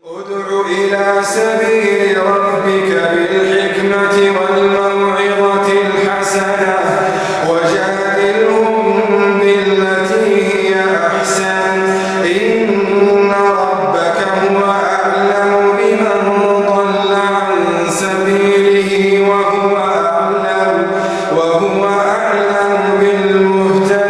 ادع إلى سبيل ربك بالحكمة والموعظة الحسنة وجادلهم بالتي هي أحسن إن ربك هو أعلم بمن ضل عن سبيله وهو أعلم بالمهتدين.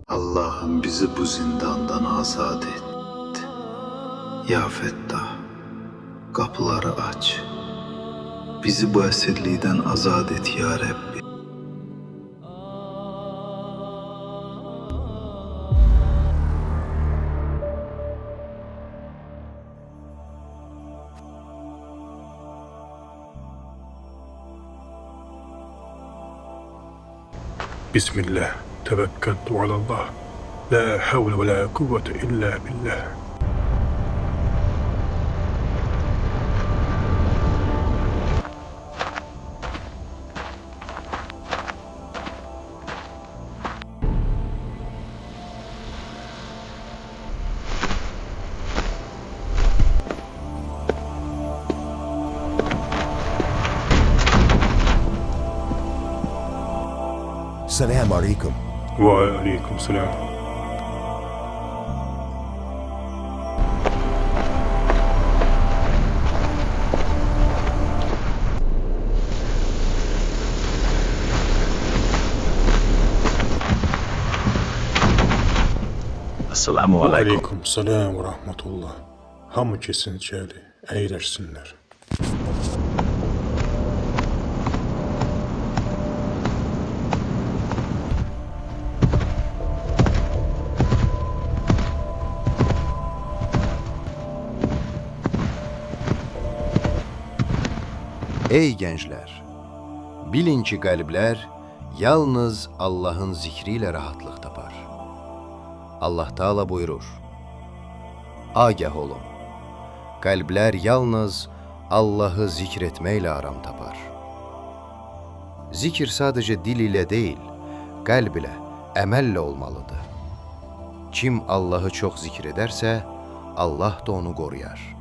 Allah'ım bizi bu zindandan azad et. Ya Fettah, kapıları aç. Bizi bu esirlikten azad et ya Rabbi. Bismillah, tevekkeltu alallah, la havle ve la kuvvete illa billah. Selamun Aleyküm. Ve aleyküm selam. Assalamu Ve alaikum. aleyküm selam ve rahmetullah. Hamı kesin içeri, eğleşsinler. Ey gençler! Bilin ki kalpler yalnız Allah'ın zikriyle rahatlık tapar. Allah Teala buyurur: Agah olun! Kalpler yalnız Allah'ı zikretmeyle aram tapar. Zikir sadece dil ile değil, kalb ile, emelle olmalıdır. Kim Allah'ı çok zikrederse, Allah da onu koruyar.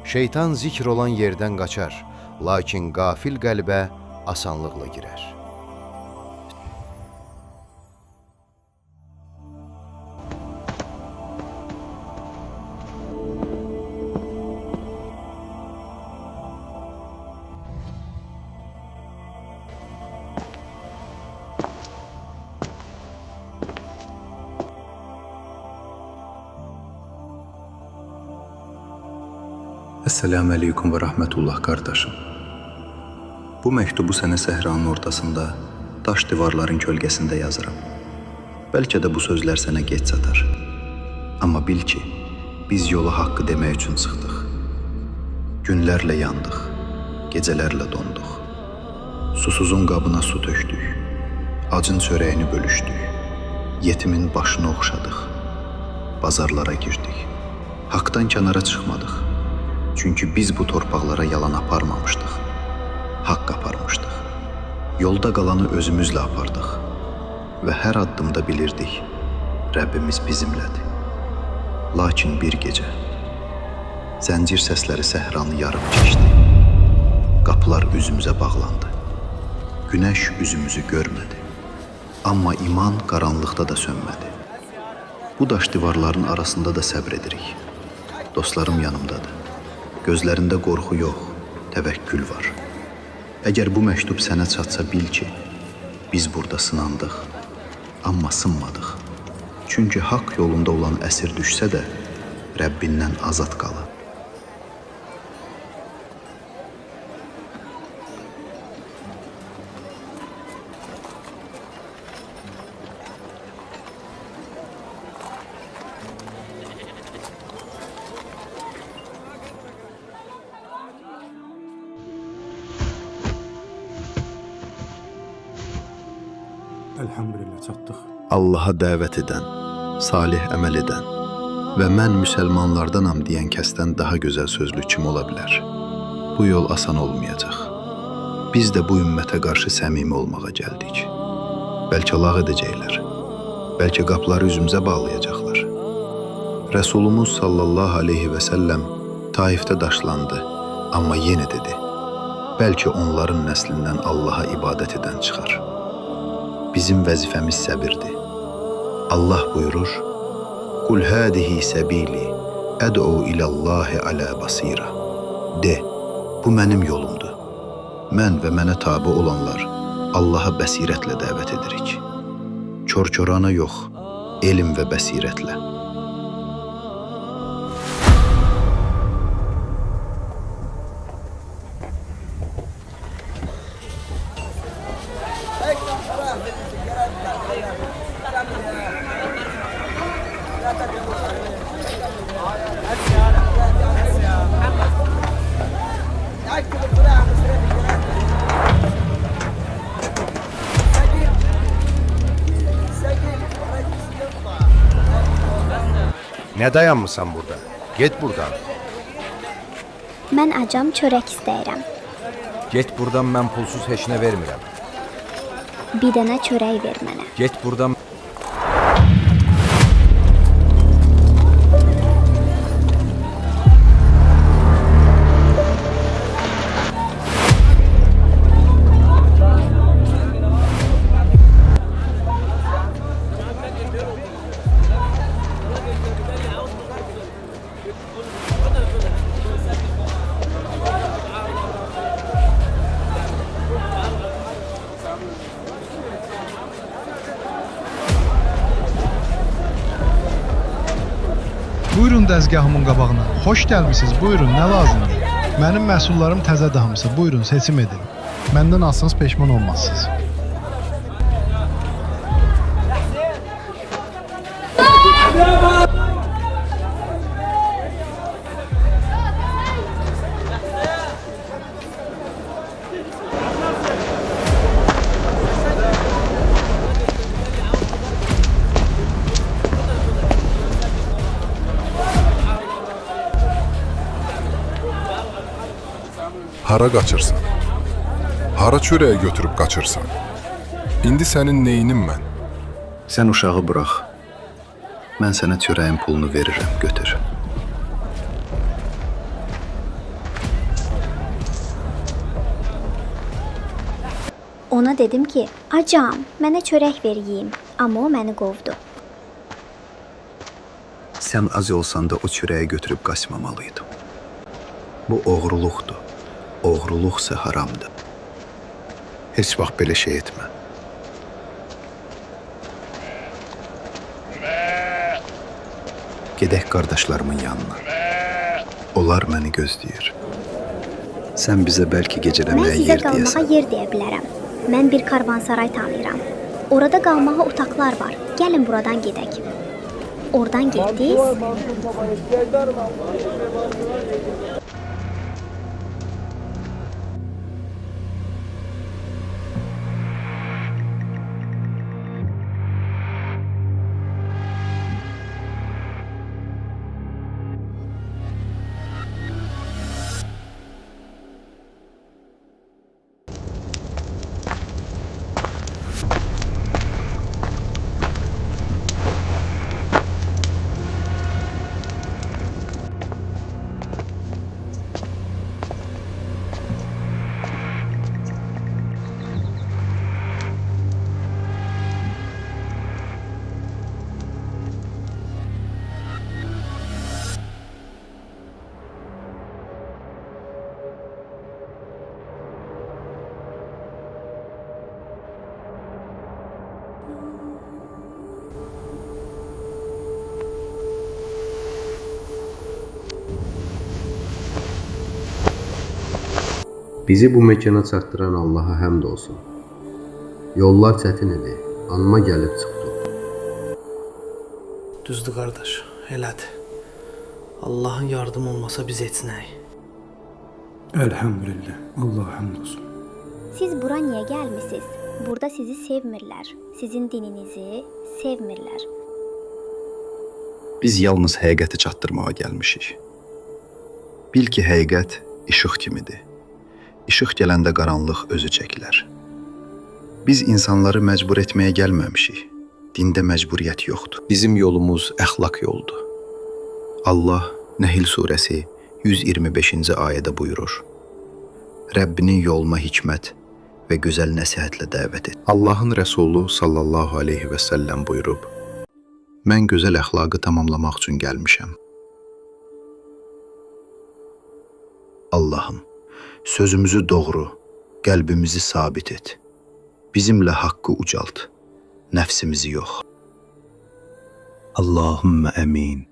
Şeytan zikr olan yerden kaçar, lakin gafil kalbe asanlıkla girer. Esselamu Aleyküm ve Rahmetullah kardeşim. Bu mektubu sənə səhranın ortasında, daş divarların kölgəsində yazıram. Bəlkə də bu sözlər sənə geç çatar. Amma bil ki, biz yolu haqqı demək üçün çıxdıq. Günlərlə yandıq, gecələrlə donduq. Susuzun qabına su tökdük, acın çörəyini bölüşdük. Yetimin başını oxşadıq, bazarlara girdik. Haqdan kənara çıxmadıq. Çünki biz bu torpaqlara yalan aparmamışdıq. Haqq aparmışdıq. Yolda qalanı özümüzlə apardıq. Və hər addımda bilirdik, Rəbbimiz bizimlədir. Lakin bir gecə zəncir səsləri səhranı yarıb keçdi. qapılar üzümüzə bağlandı. Günəş üzümüzü görmədi. Amma iman qaranlıqda da sönmədi. Bu daş divarların arasında da səbr edirik. Dostlarım yanımdadır. Gözlərində qorxu yox, təvəkkül var. Əgər bu məktub sənə çatsa bil ki, biz burada sınandıq, amma sınmadıq. Çünki haqq yolunda olan əsir düşsə də, Rəbbindən azad qalır. Elhamdülillah çatdıq. Allaha dəvət edən, salih əməl edən və mən müsəlmanlardanam deyən kəsdən daha gözəl sözlü kim ola bilər? Bu yol asan olmayacaq. Biz də bu ümmətə qarşı səmimi olmağa gəldik. Bəlkə lağ edəcəklər. Bəlkə qapıları üzümüzə bağlayacaqlar. Rəsulumuz sallallahu aleyhi və səlləm Taifdə daşlandı, amma yenə dedi, bəlkə onların nəslindən Allaha ibadət edən çıxar. Bizim vəzifəmiz səbirdir. Allah buyurur, Qul hədihi səbili, əd'u iləllahi alə basira. De, bu mənim yolumdur. Mən və mənə tabi olanlar Allaha bəsirətlə dəvət edirik. Çor-çorana yox, elm və bəsirətlə. Nə dayanmısan burada? Get buradan. Mən acam çörək istəyirəm. Get buradan, mən pulsuz heç nə vermirəm. Bir dənə çörək ver mənə. Get buradan. Buyurun dəzgahımın qabağına. Xoş gəlmisiniz. Buyurun, nə lazımdır? Mənim məhsullarım təzədir hamısı. Buyurun, seçim edin. Məndən alsanız peşman olmazsınız. Hara qaçırsan? Hara çörəyi götürüb qaçırsan? İndi sənin neyinim mən? Sən uşağı burax. Mən sənə çörəyin pulunu verirəm, götür. Ona dedim ki, acam, mənə çörək ver yeyim. Amma o məni qovdu. Sən az olsan da o çörəyi götürüb qaçmamalıydım. Bu oğruluqdur. Oğruluqsa haramdır. Heç vaxt belə şey etmə. Gedək qardaşlarımın yanına. Onlar məni gözləyir. Sən bizə bəlkə Mən gecələməyə sizə yer qalmağa deyəsən. yer deyə bilərəm. Mən bir karvansaray tanıyıram. Orada qalmağa otaqlar var. Gəlin buradan gedək. Oradan getdik. Bizi bu məkana çatdıran Allaha həmd olsun. Yollar çətin idi, anıma gəlib çıxdı. Düzdür qardaş, elədir. Allahın yardım olmasa biz heç nəyik. Elhamdülillah. Allah hamd olsun. Siz bura niyə gəlmisiniz? Burada sizi sevmirlər. Sizin dininizi sevmirlər. Biz yalnız həqiqəti çatdırmağa gəlmişik. Bil ki, həqiqət işıq kimidir. İşıq gələndə qaranlıq özü çəkilər. Biz insanları məcbur etməyə gəlməmişik. Dində məcburiyyət yoxdur. Bizim yolumuz əxlaq yoldur. Allah Nəhl surəsi 125-ci ayədə buyurur: Rəbbinin yoluna hikmət və gözəl nəsihətlə dəvət et. Allahın Rəsulu sallallahu aleyhi və səlləm buyurub: Mən gözəl əxlaqı tamamlamaq üçün gəlmişəm. Allahım, sözümüzü doğru, qəlbimizi sabit et. Bizimlə haqqı ucalt, nəfsimizi yox. Allahümmə əmin.